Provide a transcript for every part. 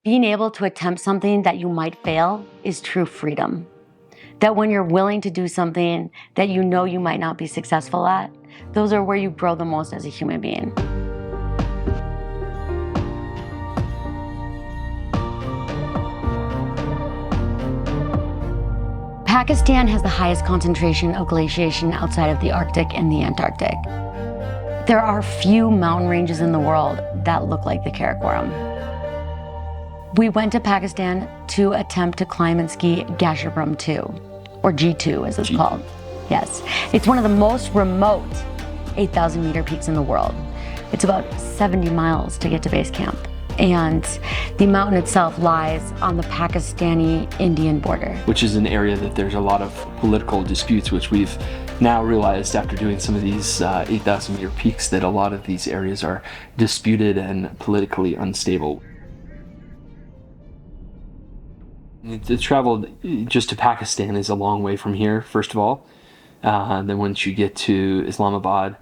Being able to attempt something that you might fail is true freedom. That when you're willing to do something that you know you might not be successful at, those are where you grow the most as a human being. Pakistan has the highest concentration of glaciation outside of the Arctic and the Antarctic. There are few mountain ranges in the world that look like the Karakoram. We went to Pakistan to attempt to climb and ski Gasherbrum II, or G2 as it's called. Yes, it's one of the most remote 8,000 meter peaks in the world. It's about 70 miles to get to base camp. And the mountain itself lies on the Pakistani-Indian border. Which is an area that there's a lot of political disputes, which we've now realized after doing some of these 8,000 meter peaks that a lot of these areas are disputed and politically unstable. To travel just to Pakistan is a long way from here, first of all. Then once you get to Islamabad,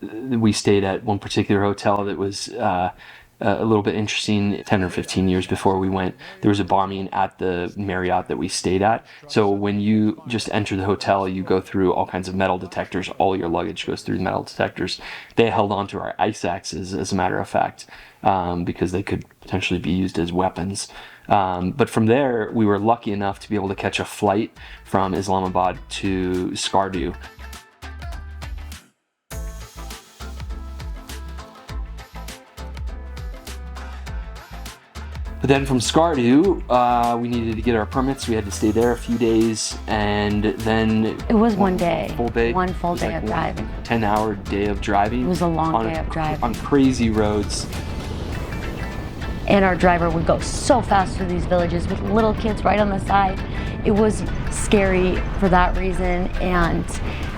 we stayed at one particular hotel that was a little bit interesting. 10 or 15 years before we went, there was a bombing at the Marriott that we stayed at. So when you just enter the hotel, you go through all kinds of metal detectors. All your luggage goes through the metal detectors. They held on to our ice axes, as a matter of fact, because they could potentially be used as weapons. But from there, we were lucky enough to be able to catch a flight from Islamabad to Skardu. But then from Skardu, we needed to get our permits. We had to stay there a few days, and then... It was one day. Full day. One full day of driving. 10-hour day of driving. It was a long day of driving. On crazy roads. And our driver would go so fast through these villages with little kids right on the side. It was scary for that reason, and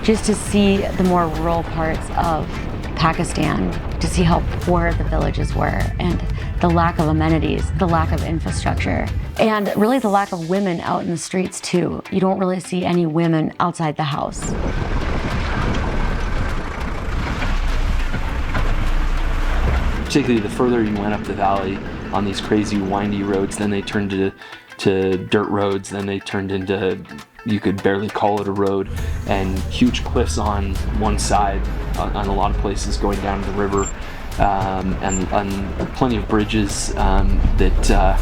just to see the more rural parts of Pakistan, to see how poor the villages were, and the lack of amenities, the lack of infrastructure, and really the lack of women out in the streets too. You don't really see any women outside the house. Particularly the further you went up the valley on these crazy windy roads, then they turned to dirt roads, then they turned into, you could barely call it a road, and huge cliffs on one side, on a lot of places going down to the river, and plenty of bridges that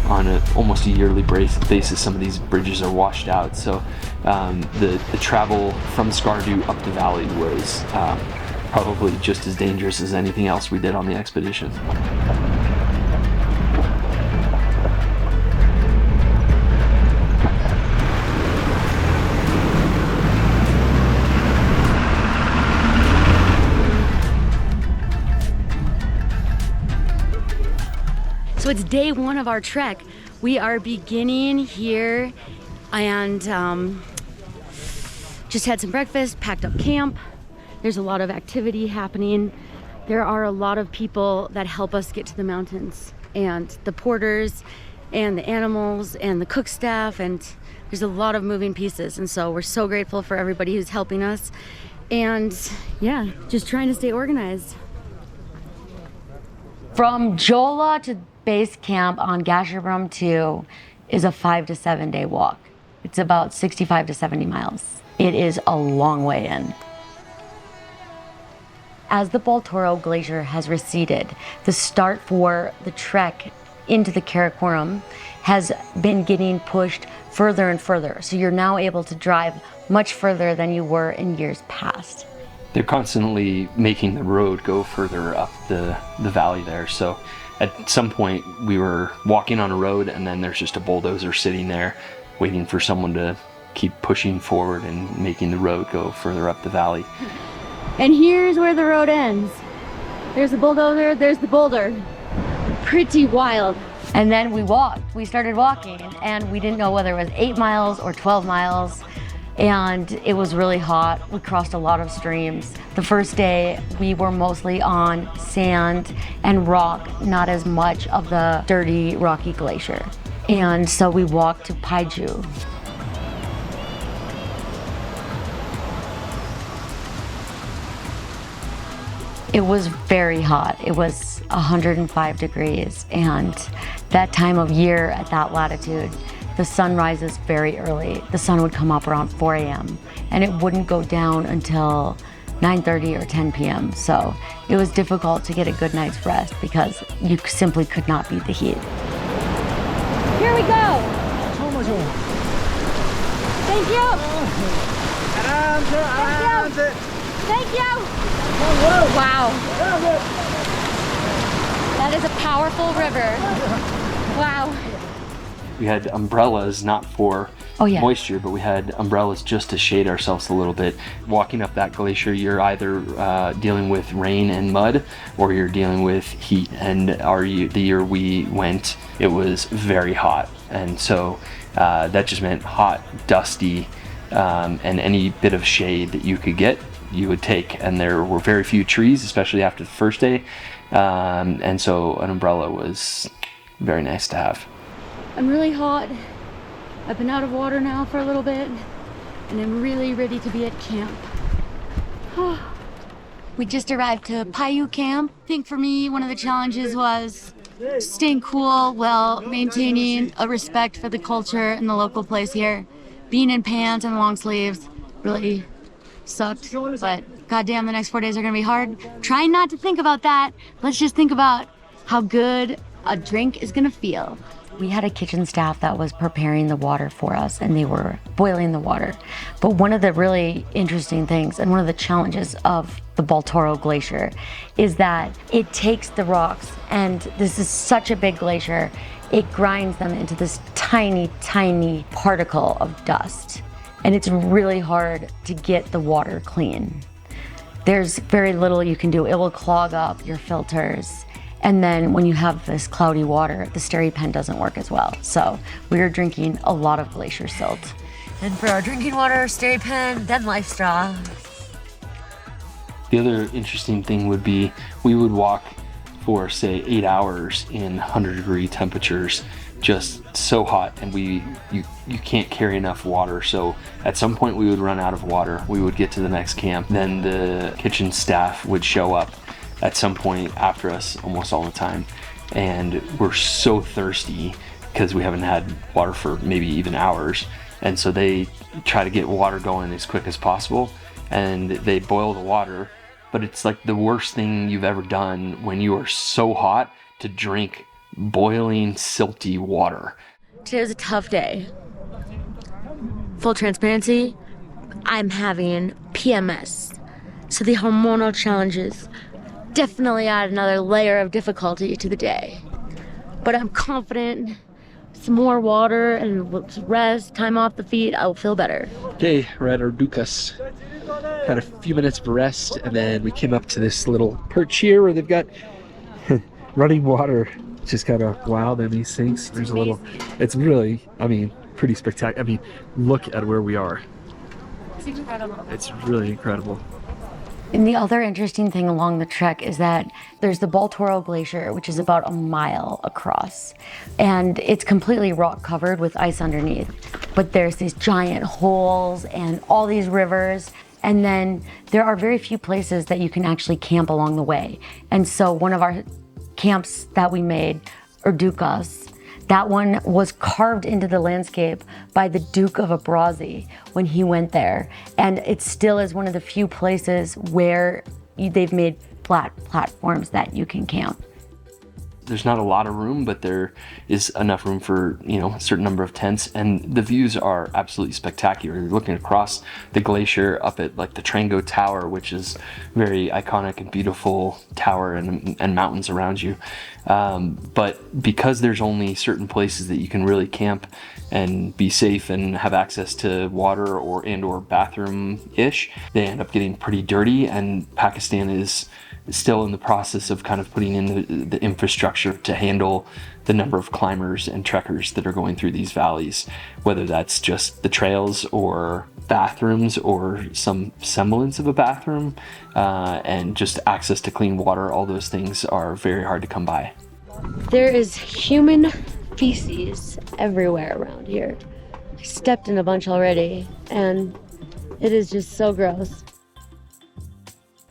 on almost a yearly basis, some of these bridges are washed out. So the travel from Skardu up the valley was probably just as dangerous as anything else we did on the expedition. So it's day one of our trek. We are beginning here and just had some breakfast, packed up camp. There's a lot of activity happening. There are a lot of people that help us get to the mountains, and the porters and the animals and the cook staff, and there's a lot of moving pieces. And so we're so grateful for everybody who's helping us. And yeah, just trying to stay organized. From Jola to base camp on Gasherbrum II is a 5 to 7 day walk. It's about 65 to 70 miles. It is a long way in. As the Baltoro Glacier has receded, the start for the trek into the Karakoram has been getting pushed further and further. So you're now able to drive much further than you were in years past. They're constantly making the road go further up the valley there. So at some point we were walking on a road, and then there's just a bulldozer sitting there waiting for someone to keep pushing forward and making the road go further up the valley. And here's where the road ends. There's the bulldozer, there's the boulder. Pretty wild. And then we walked. We started walking, and we didn't know whether it was 8 miles or 12 miles. And it was really hot. We crossed a lot of streams. The first day, we were mostly on sand and rock, not as much of the dirty, rocky glacier. And so we walked to Paiju. It was very hot. It was 105 degrees, and that time of year at that latitude, the sun rises very early. The sun would come up around 4 a.m. and it wouldn't go down until 9:30 or 10 p.m. So it was difficult to get a good night's rest because you simply could not beat the heat. Here we go. Thank you. Thank you. Wow. That is a powerful river. Wow. We had umbrellas, not for moisture, but we had umbrellas just to shade ourselves a little bit. Walking up that glacier, you're either dealing with rain and mud, or you're dealing with heat. And the year we went, it was very hot. And so that just meant hot, dusty, and any bit of shade that you could get, you would take. And there were very few trees, especially after the first day. And so an umbrella was very nice to have. I'm really hot. I've been out of water now for a little bit, and I'm really ready to be at camp. We just arrived to Payu camp. I think for me, one of the challenges was staying cool while maintaining a respect for the culture and the local place here. Being in pants and long sleeves really sucked, but goddamn, the next 4 days are gonna be hard. Trying not to think about that. Let's just think about how good a drink is gonna feel. We had a kitchen staff that was preparing the water for us, and they were boiling the water. But one of the really interesting things, and one of the challenges of the Baltoro Glacier, is that it takes the rocks, and this is such a big glacier, it grinds them into this tiny, tiny particle of dust. And it's really hard to get the water clean. There's very little you can do. It will clog up your filters. And then when you have this cloudy water, the SteriPen doesn't work as well. So we were drinking a lot of glacier silt. And for our drinking water, SteriPen, then Life Straw. The other interesting thing would be we would walk for, say, 8 hours in 100-degree temperatures, just so hot, and you can't carry enough water. So at some point we would run out of water. We would get to the next camp. Then the kitchen staff would show up at some point after us almost all the time, and we're so thirsty because we haven't had water for maybe even hours, and so they try to get water going as quick as possible, and they boil the water. But it's like the worst thing you've ever done when you are so hot to drink boiling silty water. Today was a tough day. Full transparency, I'm having PMS, so the hormonal challenges definitely add another layer of difficulty to the day. But I'm confident, some more water and rest, time off the feet, I'll feel better. Okay, we're at our Dukas. Had a few minutes of rest, and then we came up to this little perch here where they've got running water, which is kind of wild in these things. There's a little, it's really, pretty spectacular. Look at where we are. It's incredible. It's really incredible. And the other interesting thing along the trek is that there's the Baltoro Glacier, which is about a mile across. And it's completely rock covered with ice underneath. But there's these giant holes and all these rivers. And then there are very few places that you can actually camp along the way. And so one of our camps that we made, Erdukas, that one was carved into the landscape by the Duke of Abrazi when he went there. And it still is one of the few places where they've made flat platforms that you can camp. There's not a lot of room, but there is enough room for, a certain number of tents, and the views are absolutely spectacular. You're looking across the glacier up at like the Trango Tower, which is very iconic and beautiful tower, and mountains around you. But because there's only certain places that you can really camp and be safe and have access to water or bathroom-ish, they end up getting pretty dirty, and Pakistan is still in the process of kind of putting in the infrastructure to handle the number of climbers and trekkers that are going through these valleys, whether that's just the trails or bathrooms or some semblance of a bathroom, and just access to clean water. All those things are very hard to come by. There is human feces everywhere around here. I stepped in a bunch already, and it is just so gross.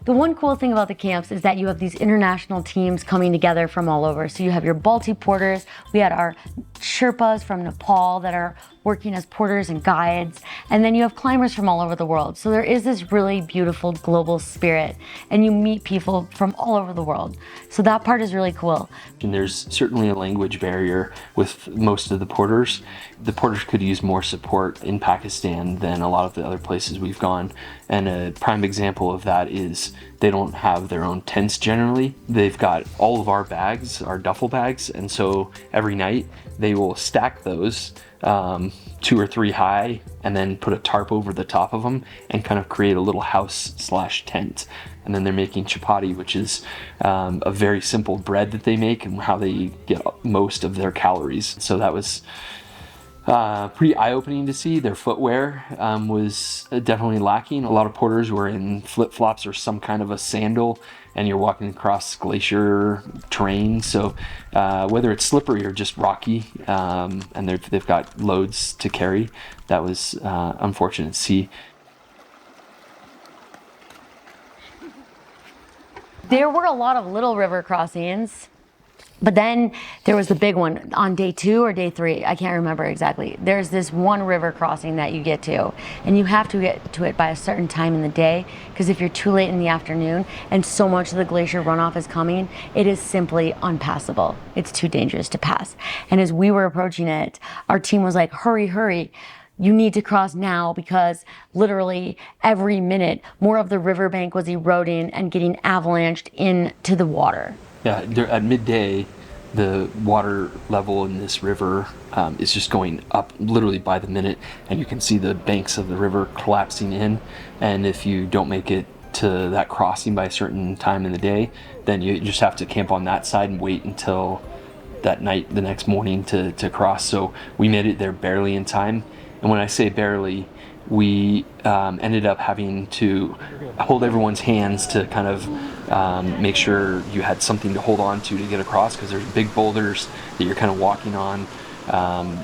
The one cool thing about the camps is that you have these international teams coming together from all over. So you have your Balti porters, we had our Sherpas from Nepal that are working as porters and guides, and then you have climbers from all over the world. So there is this really beautiful global spirit, and you meet people from all over the world. So that part is really cool. And there's certainly a language barrier with most of the porters. The porters could use more support in Pakistan than a lot of the other places we've gone. And a prime example of that is they don't have their own tents generally. They've got all of our bags, our duffel bags, and so every night they will stack those 2 or 3 high and then put a tarp over the top of them and kind of create a little house/tent. And then they're making chapati, which is a very simple bread that they make and how they get most of their calories. So that was pretty eye-opening to see. Their footwear was definitely lacking. A lot of porters were in flip-flops or some kind of a sandal, and you're walking across glacier terrain. So whether it's slippery or just rocky, and they've got loads to carry, that was unfortunate to see. There were a lot of little river crossings, but then there was the big one on day 2 or day 3. I can't remember exactly. There's this one river crossing that you get to, and you have to get to it by a certain time in the day, because if you're too late in the afternoon and so much of the glacier runoff is coming, it is simply unpassable. It's too dangerous to pass. And as we were approaching it, our team was like, hurry, hurry. You need to cross now, because literally every minute more of the riverbank was eroding and getting avalanched into the water. Yeah, at midday, the water level in this river is just going up literally by the minute, and you can see the banks of the river collapsing in. And if you don't make it to that crossing by a certain time in the day, then you just have to camp on that side and wait until that night, the next morning, to cross. So we made it there barely in time. And when I say barely, we ended up having to hold everyone's hands to kind of make sure you had something to hold on to get across, because there's big boulders that you're kind of walking on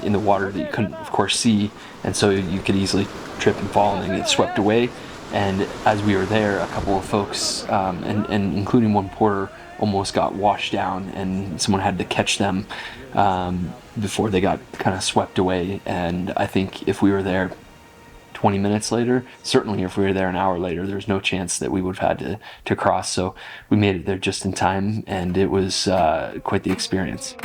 in the water that you couldn't, of course, see. And so you could easily trip and fall and then get swept away. And as we were there, a couple of folks, and including one porter, almost got washed down, and someone had to catch them before they got kind of swept away. And I think if we were there 20 minutes later, certainly if we were there an hour later, there's no chance that we would have had to cross. So we made it there just in time, and it was quite the experience.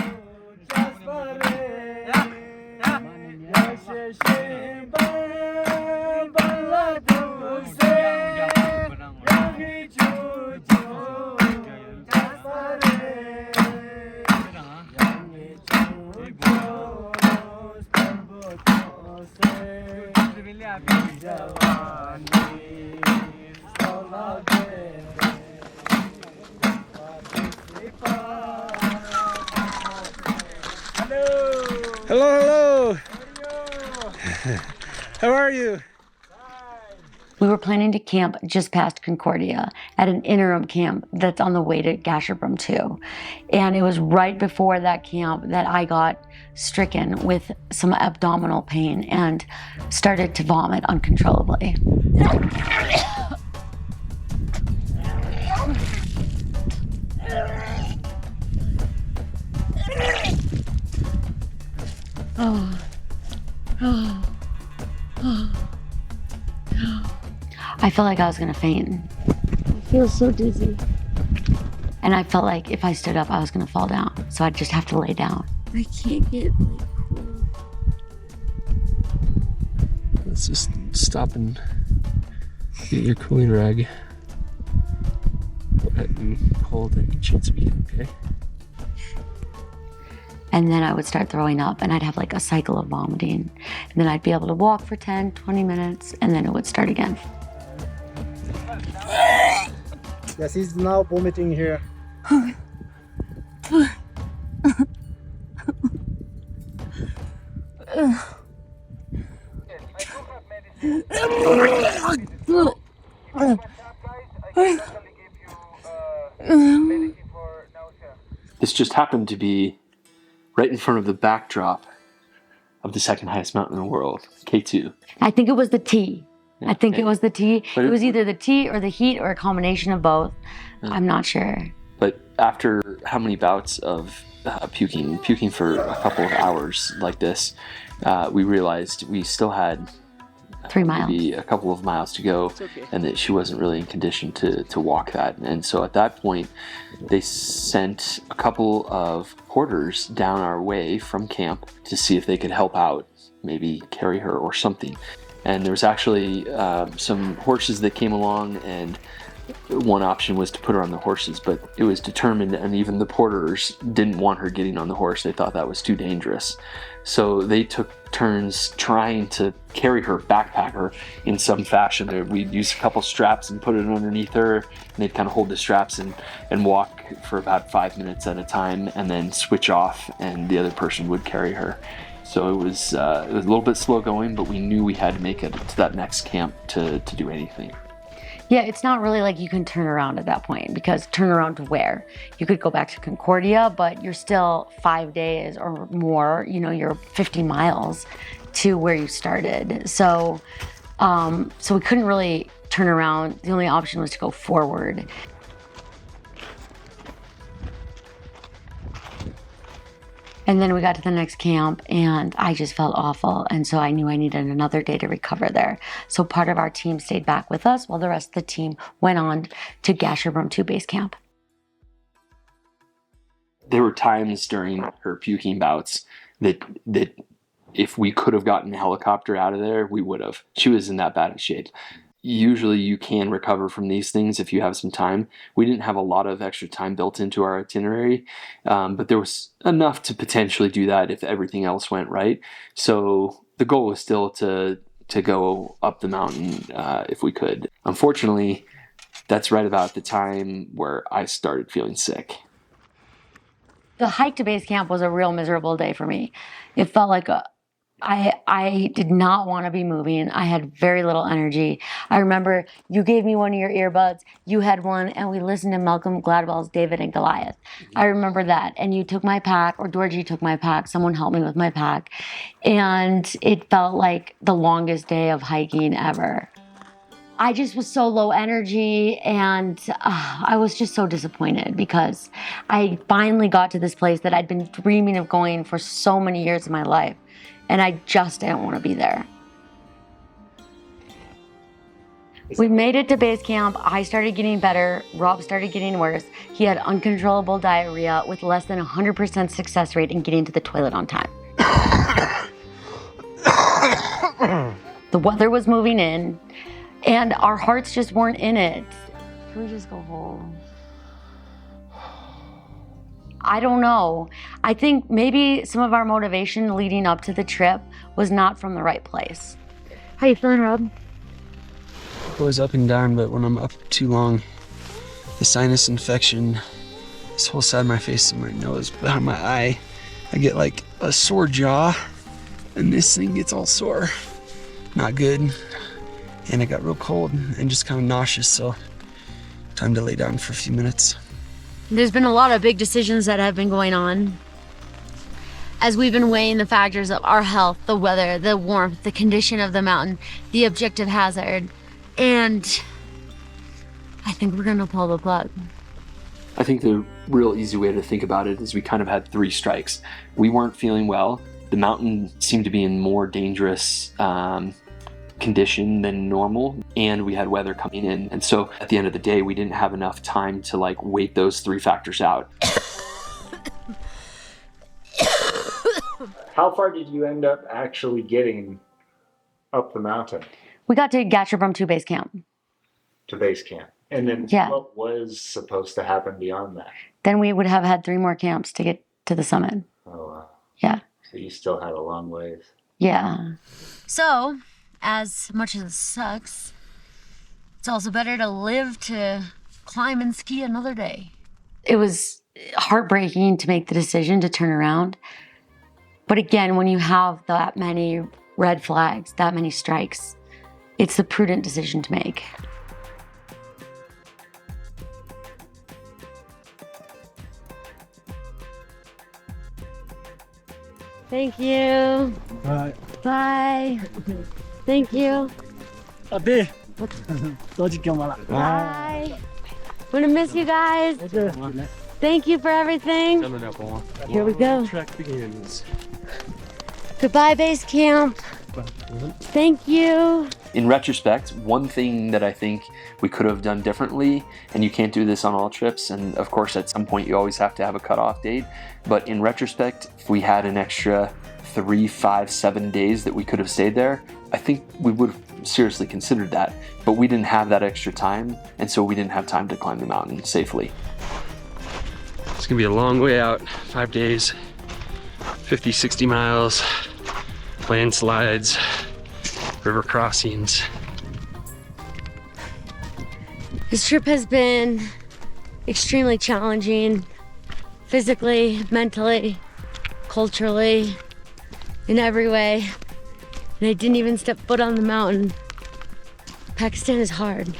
Hello. How are you? We were planning to camp just past Concordia at an interim camp that's on the way to Gasherbrum II. And it was right before that camp that I got stricken with some abdominal pain and started to vomit uncontrollably. I felt like I was gonna faint. I feel so dizzy. And I felt like if I stood up, I was gonna fall down. So I'd just have to lay down. I can't get cool. Let's just stop and get your cooling rag wet and cold, and chance we get okay. And then I would start throwing up, and I'd have like a cycle of vomiting. And then I'd be able to walk for 10, 20 minutes, and then it would start again. Yes, he's now vomiting here. This just happened to be right in front of the backdrop of the second highest mountain in the world, K2. I think it was the tea. I think it was the tea. But it was either the tea or the heat or a combination of both. I'm not sure. But after how many bouts of puking for a couple of hours like this, we realized we still had 3 miles. maybe a couple of miles to go, and that she wasn't really in condition to walk that. And so at that point, they sent a couple of porters down our way from camp to see if they could help out, maybe carry her or something. And there was actually some horses that came along, and one option was to put her on the horses, but it was determined, and even the porters didn't want her getting on the horse. They thought that was too dangerous. So they took turns trying to carry her, backpack her in some fashion. We'd use a couple straps and put it underneath her, and they'd kind of hold the straps and walk for about 5 minutes at a time, and then switch off, and the other person would carry her. So it was a little bit slow going, but we knew we had to make it to that next camp to do anything. Yeah, it's not really like you can turn around at that point, because turn around to where? You could go back to Concordia, but you're still 5 days or more, you're 50 miles to where you started. So we couldn't really turn around. The only option was to go forward. And then we got to the next camp, and I just felt awful. And so I knew I needed another day to recover there. So part of our team stayed back with us while the rest of the team went on to Gasherbrum II base camp. There were times during her puking bouts that if we could have gotten a helicopter out of there, we would have. She was in that bad of shape. Usually you can recover from these things if you have some time. We didn't have a lot of extra time built into our itinerary, but there was enough to potentially do that if everything else went right. So the goal was still to go up the mountain if we could. Unfortunately, that's right about the time where I started feeling sick. The hike to base camp was a real miserable day for me. It felt like I did not want to be moving. I had very little energy. I remember you gave me one of your earbuds, you had one, and we listened to Malcolm Gladwell's David and Goliath. I remember that. And you took my pack, or Georgie took my pack. Someone helped me with my pack. And it felt like the longest day of hiking ever. I just was so low energy, and I was just so disappointed because I finally got to this place that I'd been dreaming of going for so many years of my life. And I just didn't want to be there. We made it to base camp. I started getting better. Rob started getting worse. He had uncontrollable diarrhea with less than 100% success rate in getting to the toilet on time. The weather was moving in, and our hearts just weren't in it. Can we just go home? I don't know. I think maybe some of our motivation leading up to the trip was not from the right place. How you feeling, Rob? Goes up and down, but when I'm up too long, the sinus infection, this whole side of my face and my nose, behind my eye, I get like a sore jaw, and this thing gets all sore. Not good. And I got real cold and just kind of nauseous, so time to lay down for a few minutes. There's been a lot of big decisions that have been going on as we've been weighing the factors of our health, the weather, the warmth, the condition of the mountain, the objective hazard, and I think we're gonna pull the plug. I think the real easy way to think about it is we kind of had 3 strikes. We weren't feeling well. The mountain seemed to be in more dangerous condition than normal, and we had weather coming in, and so at the end of the day we didn't have enough time to like weight those 3 factors out. How far did you end up actually getting up the mountain? We got to Gasherbrum II base camp. To base camp. And then What was supposed to happen beyond that? Then we would have had 3 more camps to get to the summit. Oh wow. Yeah. So you still had a long ways. Yeah. So as much as it sucks, it's also better to live to climb and ski another day. It was heartbreaking to make the decision to turn around. But again, when you have that many red flags, that many strikes, it's the prudent decision to make. Thank you. Bye. Bye. Thank you. Bye. Bye. I'm gonna miss you guys. Thank you for everything. Here we go. Trek begins. Goodbye, base camp. Thank you. In retrospect, one thing that I think we could have done differently, and you can't do this on all trips, and of course at some point you always have to have a cutoff date, but in retrospect, if we had an extra 3, 5, 7 days that we could have stayed there, I think we would have seriously considered that, but we didn't have that extra time, and so we didn't have time to climb the mountain safely. It's gonna be a long way out, 5 days, 50, 60 miles, landslides, river crossings. This trip has been extremely challenging, physically, mentally, culturally, in every way. And I didn't even step foot on the mountain. Pakistan is hard.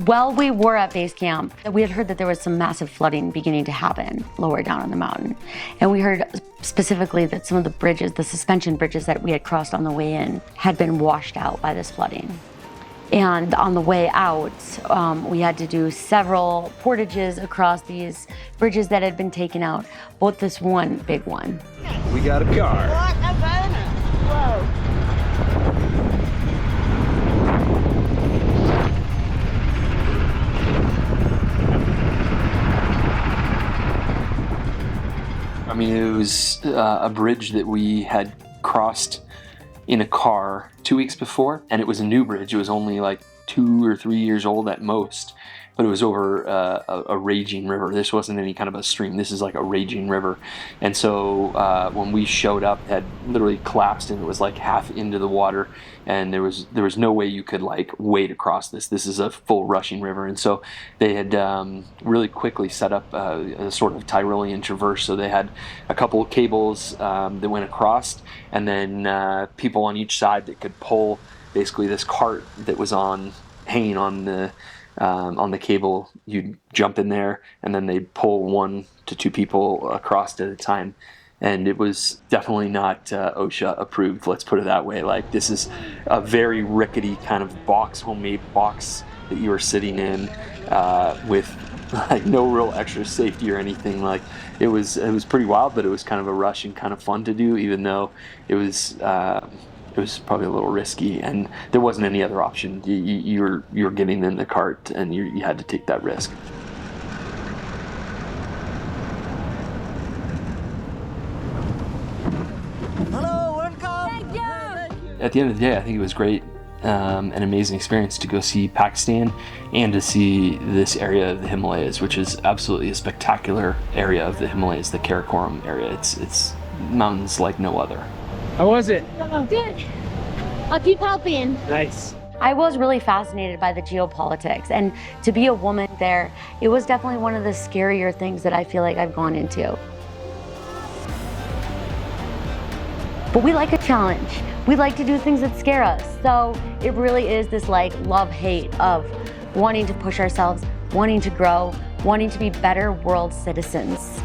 While we were at base camp, we had heard that there was some massive flooding beginning to happen lower down on the mountain. And we heard specifically that some of the bridges, the suspension bridges that we had crossed on the way in, had been washed out by this flooding. And on the way out, we had to do several portages across these bridges that had been taken out, both this one big one. We got a car. Whoa. I mean, it was a bridge that we had crossed in a car 2 weeks before, and it was a new bridge. It was only like 2 or 3 years old at most, but it was over a raging river. This wasn't any kind of a stream. This is like a raging river. And so when we showed up, it had literally collapsed and it was like half into the water, and there was no way you could like wade across this. This is a full rushing river. And so they had really quickly set up a sort of Tyrolean traverse. So they had a couple of cables that went across, and then people on each side that could pull basically this cart that was hanging on the cable. You'd jump in there, and then they'd pull 1 to 2 people across at a time. And it was definitely not OSHA approved, let's put it that way. Like, this is a very rickety kind of homemade box that you were sitting in with like no real extra safety or anything. Like, it was pretty wild, but it was kind of a rush and kind of fun to do, even though it was probably a little risky, and there wasn't any other option. You were getting in the cart, and you had to take that risk. Hello, welcome. Thank you. At the end of the day, I think it was great, an amazing experience to go see Pakistan and to see this area of the Himalayas, which is absolutely a spectacular area of the Himalayas, the Karakoram area. It's mountains like no other. How was it? Oh, good. I'll keep helping. Nice. I was really fascinated by the geopolitics, and to be a woman there, it was definitely one of the scarier things that I feel like I've gone into. But we like a challenge. We like to do things that scare us. So it really is this like love-hate of wanting to push ourselves, wanting to grow, wanting to be better world citizens.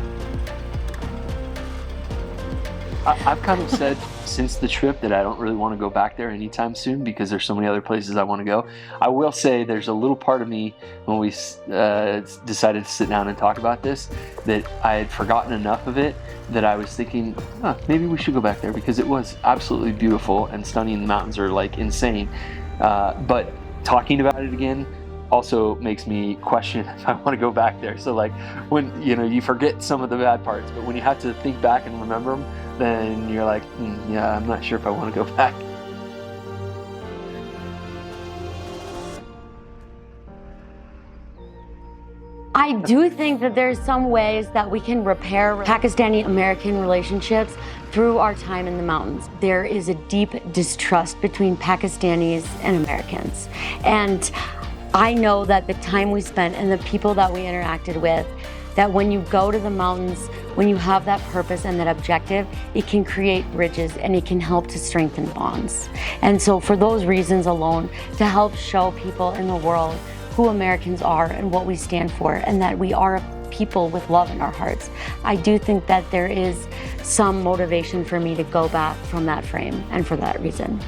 I've kind of said since the trip that I don't really want to go back there anytime soon because there's so many other places I want to go. I will say there's a little part of me when we decided to sit down and talk about this that I had forgotten enough of it that I was thinking, maybe we should go back there because it was absolutely beautiful and stunning. The mountains are like insane. But talking about it again also makes me question if I want to go back there. So like when you forget some of the bad parts, but when you have to think back and remember them, then you're like, yeah, I'm not sure if I want to go back. I do think that there's some ways that we can repair Pakistani-American relationships through our time in the mountains. There is a deep distrust between Pakistanis and Americans. And I know that the time we spent and the people that we interacted with, that when you go to the mountains, when you have that purpose and that objective, it can create bridges and it can help to strengthen bonds. And so for those reasons alone, to help show people in the world who Americans are and what we stand for, and that we are people with love in our hearts. I do think that there is some motivation for me to go back from that frame, and for that reason.